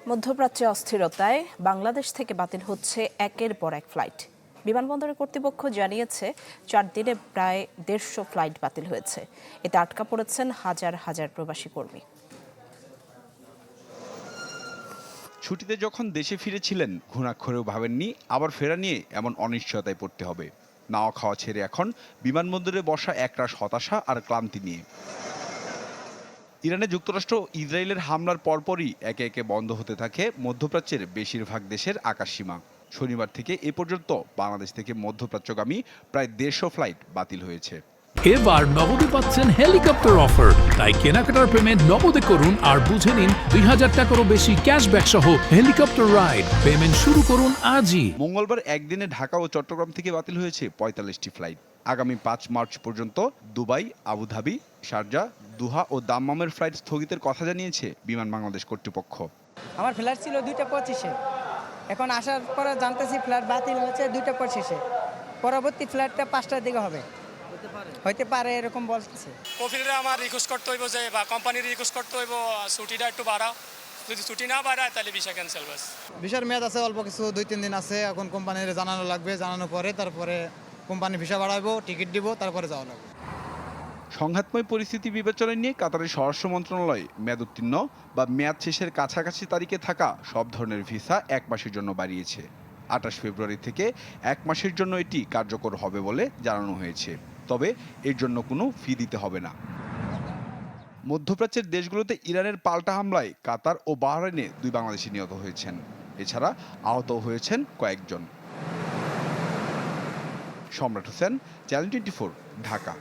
মধ্যপ্রাচ্যে অস্থিরতায় বাংলাদেশ থেকে বাতিল হচ্ছে একের পর এক ফ্লাইট। বিমানবন্দরের কর্তৃপক্ষ জানিয়েছে 4 দিনে প্রায় 150 ফ্লাইট বাতিল হয়েছে। এতে আটকা পড়েছেন হাজার হাজার প্রবাসী কর্মী। ছুটিতে যখন দেশে ফিরেছিলেন ঘুণাক্ষরেও ভাবেননি আবার ফেরা নিয়ে এমন অনিশ্চয়তায় পড়তে হবে। নাওয়া খাওয়া ছেড়ে এখন বিমানবন্দরে বসা একরাশ হতাশা আর ক্লান্তি নিয়ে। ইরানে যুক্তরাষ্ট্র ইসরায়েলের হামলার পরপরই একে একে বন্ধ হতে থাকে মধ্যপ্রাচ্যের বেশিরভাগ দেশের আকাশসীমা। শনিবার থেকে এ পর্যন্ত বাংলাদেশ থেকে মধ্যপ্রাচ্যগামী প্রায় 150 ফ্লাইট বাতিল হয়েছে। এবার নগদে পাচ্ছেন হেলিকপ্টার অফার, তাই কেনাকাটার পেমেন্ট নগদে করুন আর বুঝে নিন 2000 টাকারও বেশি ক্যাশব্যাক সহ হেলিকপ্টার রাইড। পেমেন্ট শুরু করুন আজই। মঙ্গলবার একদিনে ঢাকা ও চট্টগ্রাম থেকে বাতিল হয়েছে 45টি ফ্লাইট। আগামী 5 মার্চ পর্যন্ত দুবাই, আবুধাবি, শারজা, দোহা ও দাম্মামের ফ্লাইট স্থগিতের কথা জানিয়েছে বিমান বাংলাদেশ কর্তৃপক্ষ। আমার ফ্লাইট ছিল 2:25-এ, এখন আসার পরে জানতেছি ফ্লাইট বাতিল হয়েছে 2:25-এ। পরবর্তী ফ্লাইটটা 5টার দিকে হবে, হইতে পারে এরকম বলতেছে। কফিলরা আমার রিকোয়েস্ট করতে হইব যে বা কোম্পানির রিকোয়েস্ট করতে হইব ছুটিটা একটু বাড়া, যদি ছুটি না বাড়ায় তাহলে ভিসা ক্যান্সেল। বাস ভিসার মেয়াদ আছে অল্প কিছু 2-3 দিন আছে, এখন কোম্পানির জানানো লাগবে, জানানোর পরে তারপরে কোম্পানি ভিসা বাড়াবো, টিকিট দিব, তারপরে যাওয়া লাগবে। সংঘাতময় পরিস্থিতি বিবেচনায় নিয়ে কাতারের স্বরাষ্ট্র মন্ত্রণালয় মেয়াদ উত্তীর্ণ বা মেয়াদ শেষের কাছাকাছি তারিখে থাকা সব ধরনের ভিসা 1 মাসের জন্য বাড়িয়েছে। 28 ফেব্রুয়ারি থেকে 1 মাসের জন্য এটি কার্যকর হবে বলে জানানো হয়েছে। তবে এর জন্য কোনো ফি দিতে হবে না। মধ্যপ্রাচ্যের দেশগুলোতে ইরানের পাল্টা হামলায় কাতার ও বাহরাইনে 2 বাংলাদেশি নিহত হয়েছেন। এছাড়া আহত হয়েছেন কয়েকজন। সম্রাট হোসেন, চ্যানেল 24, ঢাকা।